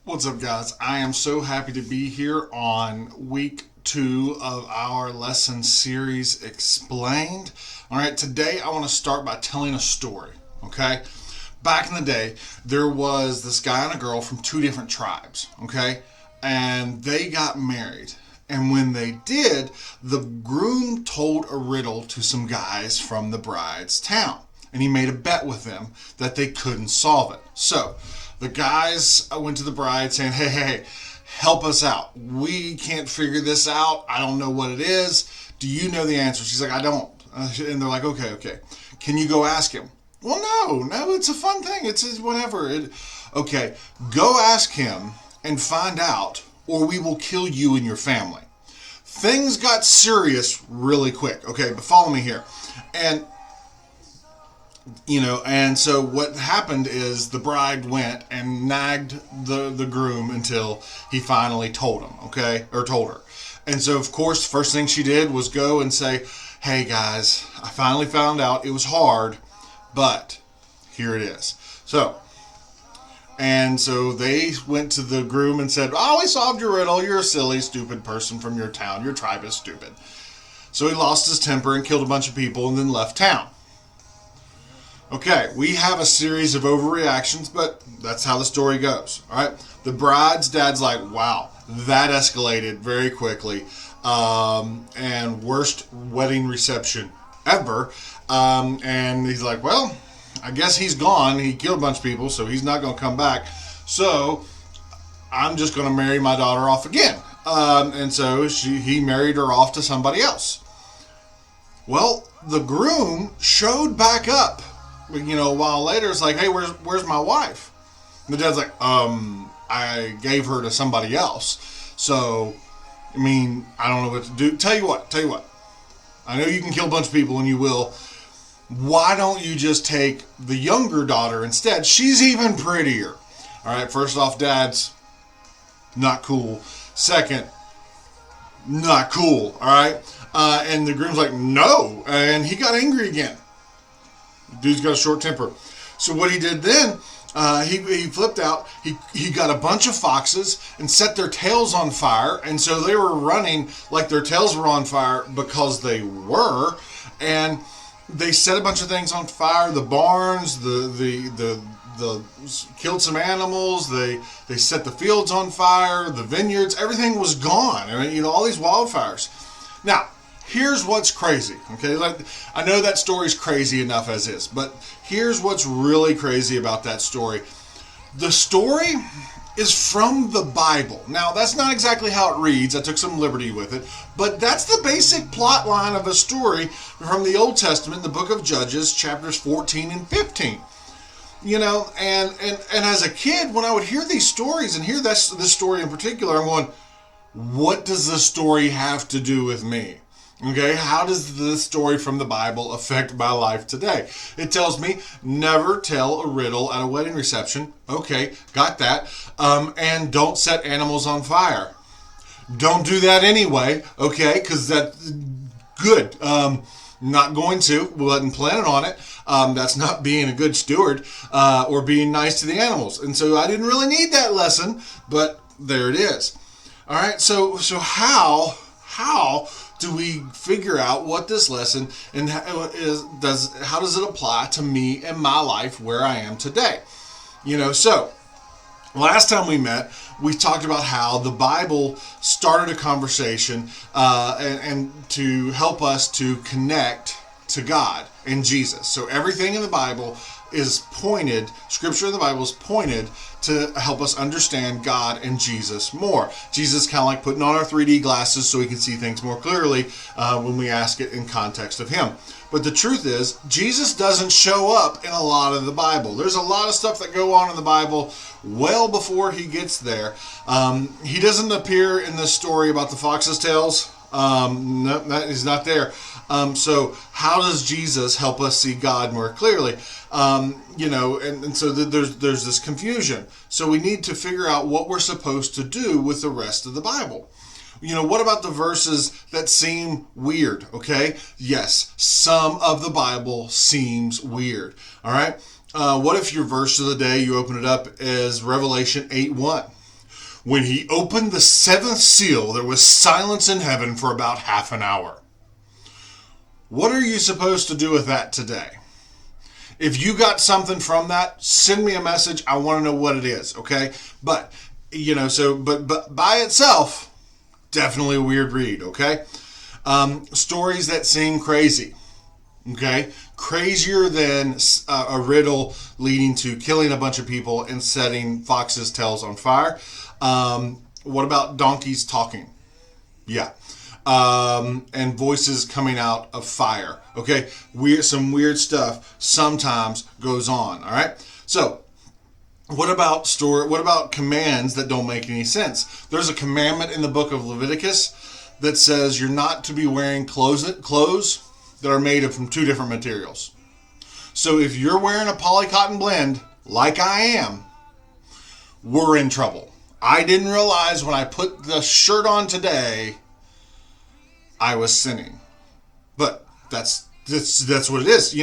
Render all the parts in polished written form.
What's up, guys? I am so happy to be here on week 2 of our lesson series Explained. All right, today I want to start by telling a story, okay? Back in the day, there was this guy and a girl from 2 different tribes, okay? And they got married. And when they did, the groom told a riddle to some guys from the bride's town. And he made a bet with them that they couldn't solve it. So, the guys went to the bride saying, hey, help us out. We can't figure this out. I don't know what it is. Do you know the answer? She's like, I don't. And they're like, okay. Can you go ask him? Well, no, it's a fun thing. It's whatever. Okay, go ask him and find out, or we will kill you and your family. Things got serious really quick. Okay, but follow me here. And so what happened is the bride went and nagged the groom until he finally told him, okay? Or told her. And so, of course, the first thing she did was go and say, hey, guys, I finally found out. It was hard, but here it is. So they went to the groom and said, oh, we solved your riddle. You're a silly, stupid person from your town. Your tribe is stupid. So he lost his temper and killed a bunch of people and then left town. Okay, we have a series of overreactions, but that's how the story goes. All right, the bride's dad's like, wow, that escalated very quickly, and worst wedding reception ever. And he's like, well, I guess he's gone. He killed a bunch of people, so he's not going to come back. So I'm just going to marry my daughter off again. And so he married her off to somebody else. Well, the groom showed back up. A while later, it's like, hey, where's my wife? And the dad's like, I gave her to somebody else. So, I don't know what to do. Tell you what. I know you can kill a bunch of people, and you will. Why don't you just take the younger daughter instead? She's even prettier. All right, first off, dad's not cool. Second, not cool, all right? And the groom's like, no. And he got angry again. Dude's got a short temper. So what he did then, he flipped out. He got a bunch of foxes and set their tails on fire. And so they were running like their tails were on fire because they were. And they set a bunch of things on fire. The barns, the killed some animals. They set the fields on fire. The vineyards, everything was gone. All these wildfires. Now, here's what's crazy, okay? I know that story's crazy enough as is, but here's what's really crazy about that story. The story is from the Bible. Now, that's not exactly how it reads. I took some liberty with it, but that's the basic plot line of a story from the Old Testament, the book of Judges, chapters 14 and 15. And as a kid, when I would hear these stories and hear this story in particular, I'm going, what does the story have to do with me? Okay, how does this story from the Bible affect my life today? It tells me never tell a riddle at a wedding reception. Okay, got that. And don't set animals on fire. Don't do that anyway, okay, because that's good. Not going to. Wasn't planning on it. That's not being a good steward or being nice to the animals. And so I didn't really need that lesson, but there it is. All right, so how do we figure out what this lesson and how does it apply to me and my life where I am today? So last time we met, we talked about how the Bible started a conversation and to help us to connect to God and Jesus. So everything in the Bible is pointed, scripture in the Bible is pointed to help us understand God and Jesus more. Jesus is kind of like putting on our 3D glasses so we can see things more clearly when we ask it in context of Him. But the truth is, Jesus doesn't show up in a lot of the Bible. There's a lot of stuff that go on in the Bible well before He gets there. He doesn't appear in this story about the fox's tails. No, He's not there. So how does Jesus help us see God more clearly? And so there's this confusion. So we need to figure out what we're supposed to do with the rest of the Bible. What about the verses that seem weird? Okay, yes, some of the Bible seems weird. All right, what if your verse of the day, you open it up, is Revelation 8:1? When he opened the seventh seal, there was silence in heaven for about half an hour. What are you supposed to do with that today? If you got something from that, send me a message. I want to know what it is, okay? But, but by itself, definitely a weird read, okay? Stories that seem crazy, okay? Crazier than a riddle leading to killing a bunch of people and setting foxes' tails on fire. What about donkeys talking? Yeah. And voices coming out of fire. Okay, some weird stuff sometimes goes on. All right. So, what about commands that don't make any sense? There's a commandment in the book of Leviticus that says you're not to be wearing clothes that are made from two different materials. So if you're wearing a polycotton blend, like I am, we're in trouble. I didn't realize when I put the shirt on today I was sinning. But that's what it is,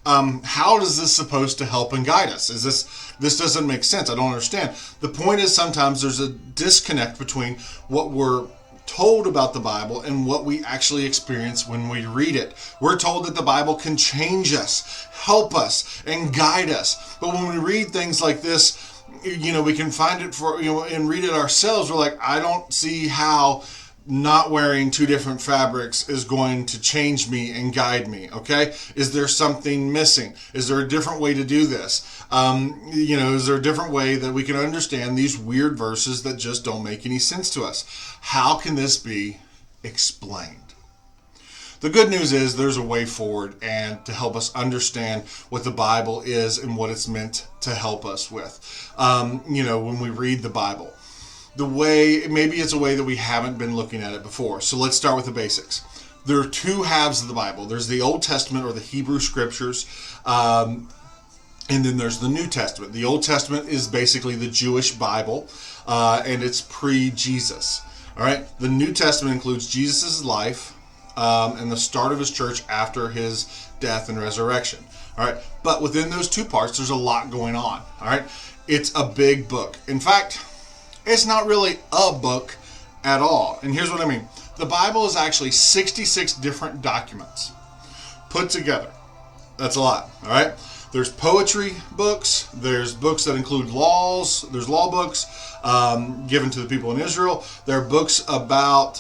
how is this supposed to help and guide us? This doesn't make sense. I don't understand. The point is sometimes there's a disconnect between what we're told about the Bible and what we actually experience when we read it. We're told that the Bible can change us, help us, and guide us. But when we read things like this, we can find it and read it ourselves. We're like, I don't see how not wearing two different fabrics is going to change me and guide me, okay? Is there something missing? Is there a different way to do this? Is there a different way that we can understand these weird verses that just don't make any sense to us? How can this be explained? The good news is there's a way forward and to help us understand what the Bible is and what it's meant to help us with. When we read the Bible. Maybe it's a way that we haven't been looking at it before. So let's start with the basics. There are two halves of the Bible. There's the Old Testament or the Hebrew Scriptures, and then there's the New Testament. The Old Testament is basically the Jewish Bible, and it's pre-Jesus. All right. The New Testament includes Jesus' life and the start of his church after his death and resurrection. All right. But within those two parts, there's a lot going on. All right. It's a big book. In fact, it's not really a book at all. And here's what I mean. The Bible is actually 66 different documents put together. That's a lot, all right? There's poetry books. There's books that include laws. There's law books given to the people in Israel. There are books about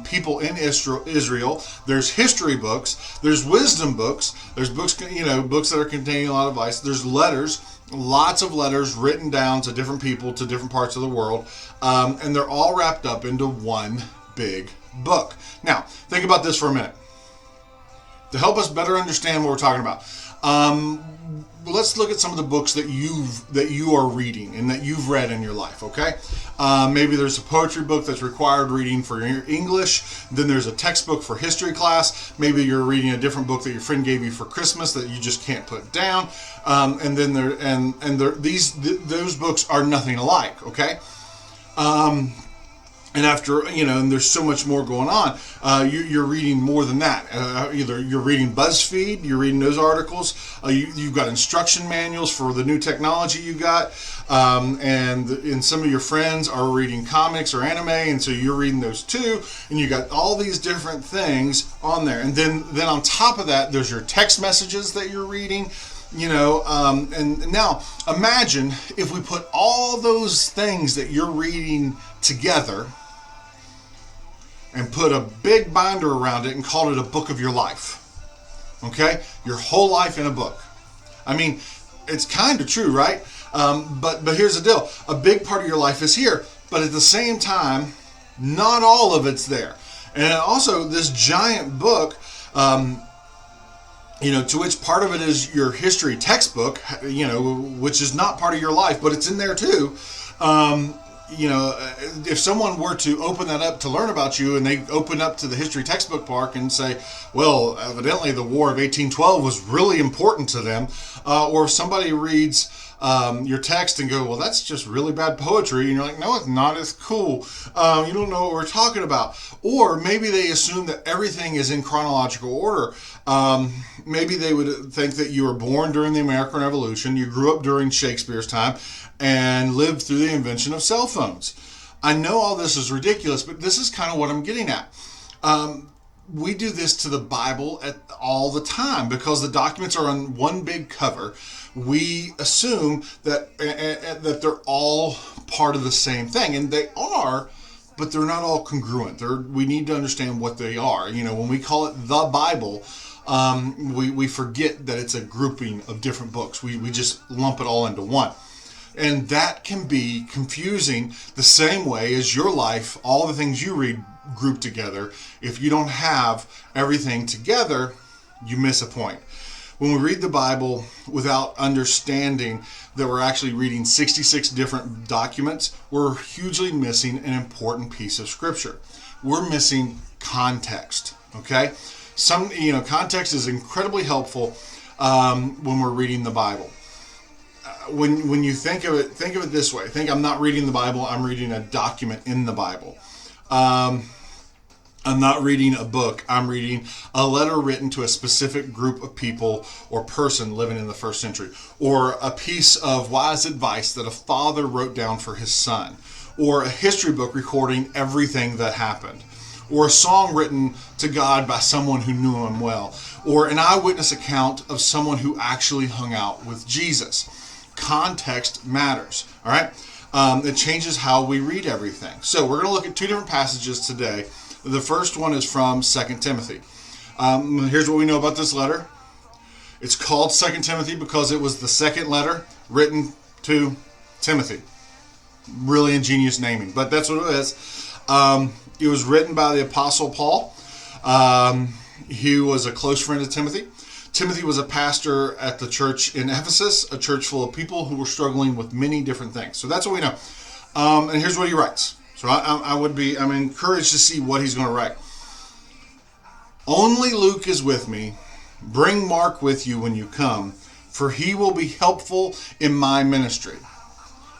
people in Israel. There's history books. There's wisdom books. There's books, books that are containing a lot of advice. There's letters. Lots of letters written down to different people, to different parts of the world, and they're all wrapped up into one big book. Now, think about this for a minute. To help us better understand what we're talking about, let's look at some of the books that you are reading and that you've read in your life, okay? Maybe there's a poetry book that's required reading for your English. Then there's a textbook for history class. Maybe you're reading a different book that your friend gave you for Christmas that you just can't put down. And then those books are nothing alike, okay? And after, and there's so much more going on. You're reading more than that. Either you're reading BuzzFeed, you're reading those articles. You've got instruction manuals for the new technology you got. And some of your friends are reading comics or anime, and so you're reading those too. And you got all these different things on there. And then on top of that, there's your text messages that you're reading. And now imagine if we put all those things that you're reading together and put a big binder around it and called it a book of your life. Okay? Your whole life in a book. I mean, it's kind of true, right? But here's the deal. A big part of your life is here, but at the same time, not all of it's there. And also, this giant book, to which part of it is your history textbook, which is not part of your life, but it's in there too. If someone were to open that up to learn about you and they open up to the history textbook part and say, well, evidently the War of 1812 was really important to them, or if somebody reads your text and go, well, that's just really bad poetry, and you're like, no, it's not, it's cool. You don't know what we're talking about. Or maybe they assume that everything is in chronological order. Maybe they would think that you were born during the American Revolution, you grew up during Shakespeare's time, and lived through the invention of cell phones. I know all this is ridiculous, but this is kind of what I'm getting at. We do this to the Bible all the time because the documents are on one big cover. We assume that that they're all part of the same thing, and they are, but they're not all congruent. We need to understand what they are. When we call it the Bible, we forget that it's a grouping of different books. We just lump it all into one. And that can be confusing the same way as your life, all the things you read grouped together. If you don't have everything together, you miss a point. When we read the Bible without understanding that we're actually reading 66 different documents, we're hugely missing an important piece of Scripture. We're missing context, okay? Context is incredibly helpful when we're reading the Bible. When you think of it this way. Think I'm not reading the Bible, I'm reading a document in the Bible. I'm not reading a book, I'm reading a letter written to a specific group of people or person living in the first century, or a piece of wise advice that a father wrote down for his son, or a history book recording everything that happened, or a song written to God by someone who knew him well, or an eyewitness account of someone who actually hung out with Jesus. Context matters, all right? It changes how we read everything. So we're going to look at two different passages today. The first one is from 2 Timothy. Here's what we know about this letter. It's called 2 Timothy because it was the second letter written to Timothy. Really ingenious naming, but that's what it is. It was written by the Apostle Paul. He was a close friend of Timothy. Timothy was a pastor at the church in Ephesus, a church full of people who were struggling with many different things. So that's what we know. And here's what he writes. So I'm encouraged to see what he's going to write. Only Luke is with me. Bring Mark with you when you come, for he will be helpful in my ministry.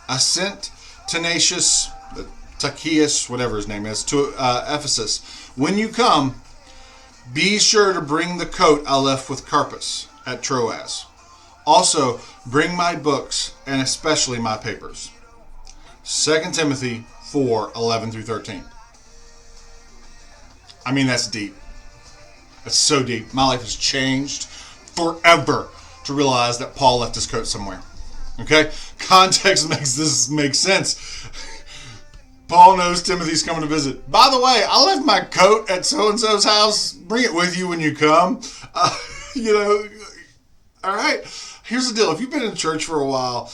I sent Tychicus, whatever his name is, to Ephesus. When you come, be sure to bring the coat I left with Carpus at Troas. Also, bring my books and especially my papers. 2 Timothy 4:11 through 13. I mean, that's deep. That's so deep. My life has changed forever to realize that Paul left his coat somewhere. Okay? Context makes this make sense. Paul knows Timothy's coming to visit. By the way, I left my coat at so-and-so's house. Bring it with you when you come. All right. Here's the deal. If you've been in church for a while,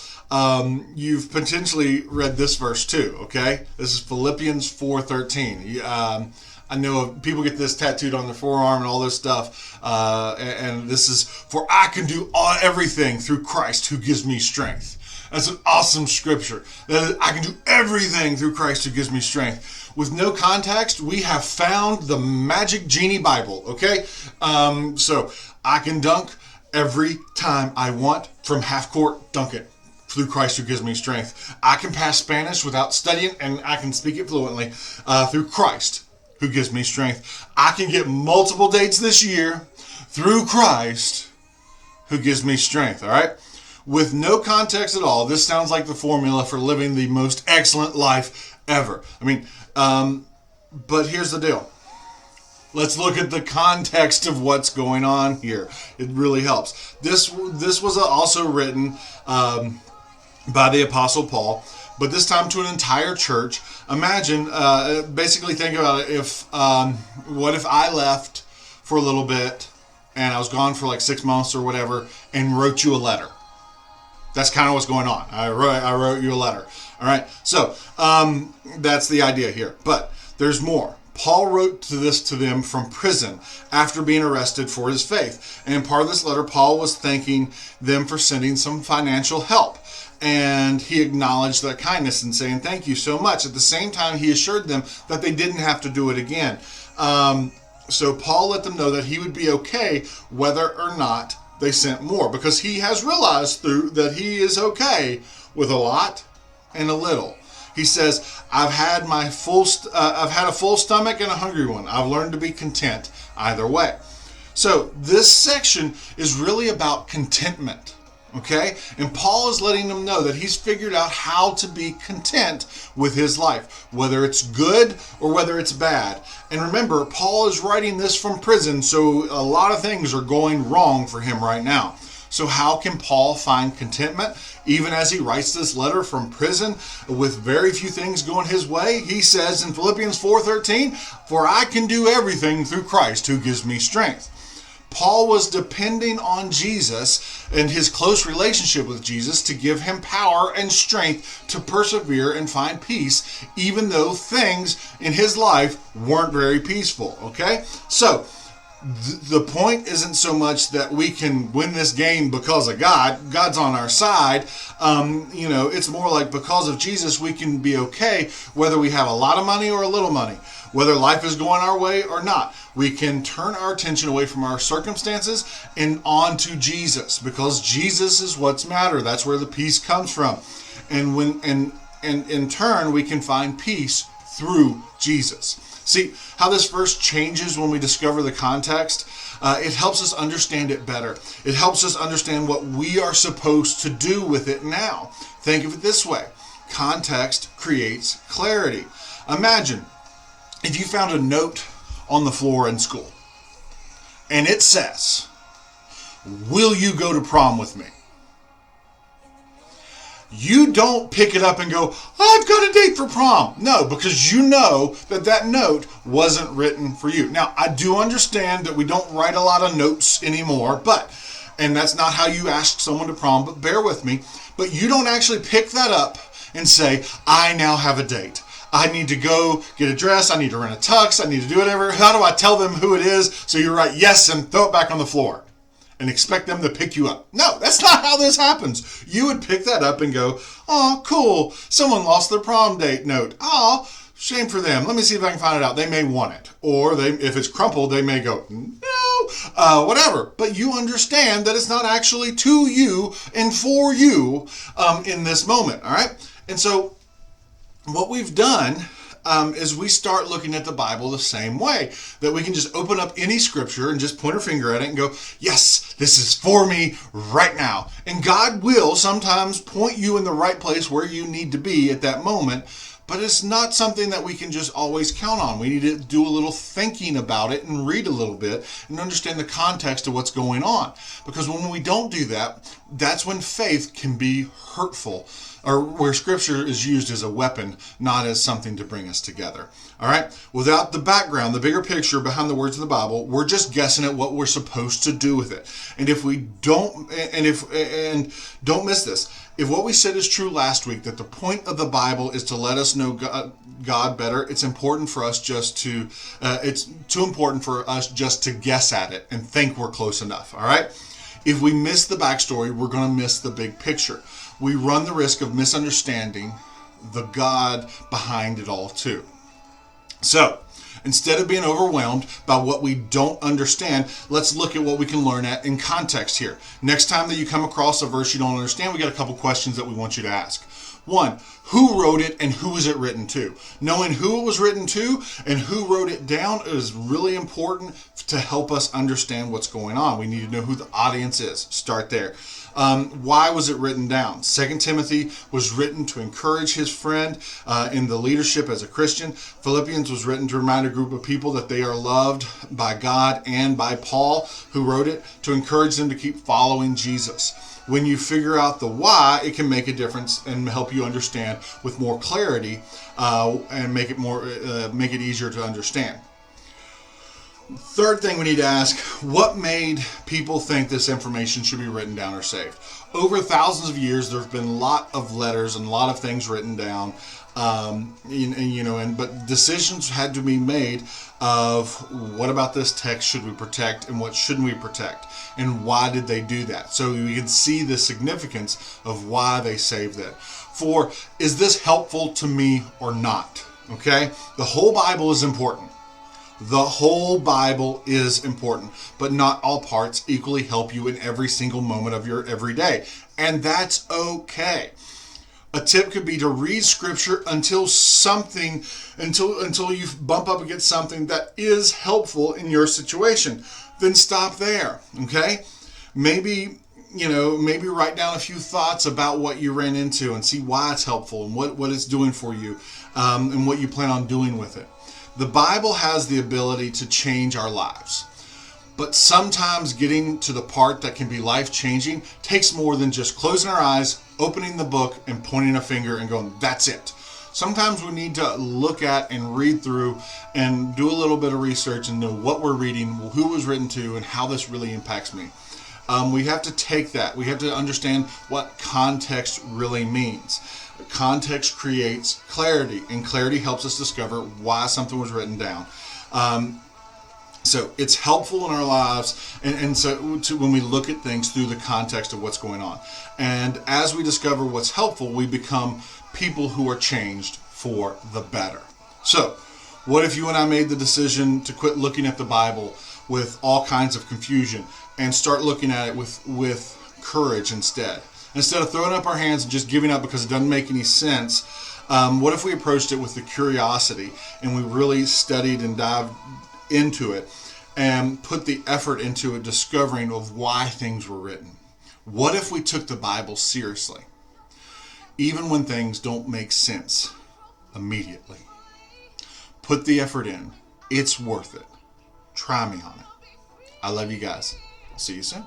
you've potentially read this verse too, okay? This is Philippians 4:13. I know people get this tattooed on their forearm and all this stuff. And this is, for I can do everything through Christ who gives me strength. That's an awesome scripture. That I can do everything through Christ who gives me strength. With no context, we have found the magic genie Bible, okay? So I can dunk every time I want from half court, dunk it through Christ who gives me strength. I can pass Spanish without studying, and I can speak it fluently through Christ who gives me strength. I can get multiple dates this year through Christ who gives me strength, all right? With no context at all, this sounds like the formula for living the most excellent life ever. But here's the deal. Let's look at the context of what's going on here. It really helps. This was also written by the Apostle Paul, but this time to an entire church. Imagine, basically think about it, what if I left for a little bit and I was gone for like 6 months or whatever and wrote you a letter. That's kind of what's going on. I wrote you a letter. All right. So that's the idea here. But there's more. Paul wrote this to them from prison after being arrested for his faith. And in part of this letter, Paul was thanking them for sending some financial help. And he acknowledged their kindness and saying, thank you so much. At the same time, he assured them that they didn't have to do it again. So Paul let them know that he would be okay whether or not they sent more, because he has realized that he is okay with a lot and a little. He says, I've had a full stomach and a hungry one. I've learned to be content either way. So this section is really about contentment. Okay? And Paul is letting them know that he's figured out how to be content with his life, whether it's good or whether it's bad. And remember, Paul is writing this from prison, so a lot of things are going wrong for him right now. So how can Paul find contentment? Even as he writes this letter from prison with very few things going his way, he says in Philippians 4:13, "For I can do everything through Christ who gives me strength." Paul was depending on Jesus and his close relationship with Jesus to give him power and strength to persevere and find peace, even though things in his life weren't very peaceful. Okay? So, the point isn't so much that we can win this game because of God. God's on our side. It's more like because of Jesus, we can be okay whether we have a lot of money or a little money, whether life is going our way or not. We can turn our attention away from our circumstances and on to Jesus, because Jesus is what's matter. That's where the peace comes from. And in turn, we can find peace through Jesus. See how this verse changes when we discover the context? It helps us understand it better. It helps us understand what we are supposed to do with it now. Think of it this way. Context creates clarity. Imagine if you found a note on the floor in school and it says, "Will you go to prom with me?" You don't pick it up and go, "I've got a date for prom." No, because you know that note wasn't written for you. Now, I do understand that we don't write a lot of notes anymore, and that's not how you ask someone to prom, but bear with me. But you don't actually pick that up and say, "I now have a date. I need to go get a dress. I need to rent a tux. I need to do whatever. How do I tell them who it is?" So you write yes and throw it back on the floor and expect them to pick you up. No, that's not how this happens. You would pick that up and go, "Oh, cool. Someone lost their prom date note. Oh, shame for them. Let me see if I can find it out. They may want it." Or if it's crumpled, they may go, "No," whatever. But you understand that it's not actually to you and for you in this moment, all right? And so what we've done is we start looking at the Bible the same way, that we can just open up any scripture and just point our finger at it and go, "Yes, this is for me right now." And God will sometimes point you in the right place where you need to be at that moment, but it's not something that we can just always count on. We need to do a little thinking about it and read a little bit and understand the context of what's going on. Because when we don't do that, that's when faith can be hurtful, or where scripture is used as a weapon, not as something to bring us together. All right? Without the background, the bigger picture behind the words of the Bible, we're just guessing at what we're supposed to do with it. And if we don't, and don't miss this, if what we said is true last week, that the point of the Bible is to let us know God better, it's important for us it's too important for us just to guess at it and think we're close enough. All right? If we miss the backstory, we're going to miss the big picture. We run the risk of misunderstanding the God behind it all too. So, instead of being overwhelmed by what we don't understand, let's look at what we can learn at in context here. Next time that you come across a verse you don't understand, we got a couple questions that we want you to ask. One, who wrote it and who was it written to? Knowing who it was written to and who wrote it down is really important to help us understand what's going on. We need to know who the audience is. Start there. Why was it written down? 2 Timothy was written to encourage his friend in the leadership as a Christian. Philippians was written to remind a group of people that they are loved by God and by Paul, who wrote it, to encourage them to keep following Jesus. When you figure out the why, it can make a difference and help you understand with more clarity and make it easier to understand. Third thing we need to ask, what made people think this information should be written down or saved? Over thousands of years, there have been a lot of letters and a lot of things written down, but decisions had to be made of what about this text should we protect and what shouldn't we protect, and why did they do that? So we can see the significance of why they saved it. For, is this helpful to me or not? Okay, the whole Bible is important. The whole Bible is important, but not all parts equally help you in every single moment of your everyday. And that's okay. A tip could be to read scripture until you bump up against something that is helpful in your situation. Then stop there, okay? Maybe maybe write down a few thoughts about what you ran into and see why it's helpful and what it's doing for you, and what you plan on doing with it. The Bible has the ability to change our lives. But sometimes getting to the part that can be life-changing takes more than just closing our eyes, opening the book, and pointing a finger and going, that's it. Sometimes we need to look at and read through and do a little bit of research and know what we're reading, who it was written to, and how this really impacts me. We have to take that. We have to understand what context really means. Context creates clarity, and clarity helps us discover why something was written down. So it's helpful in our lives, and so when we look at things through the context of what's going on. And as we discover what's helpful, we become people who are changed for the better. So what if you and I made the decision to quit looking at the Bible with all kinds of confusion and start looking at it with courage instead? Instead of throwing up our hands and just giving up because it doesn't make any sense, what if we approached it with the curiosity and we really studied and dived into it and put the effort into it, discovering of why things were written? What if we took the Bible seriously, even when things don't make sense immediately? Put the effort in. It's worth it. Try me on it. I love you guys. See you soon.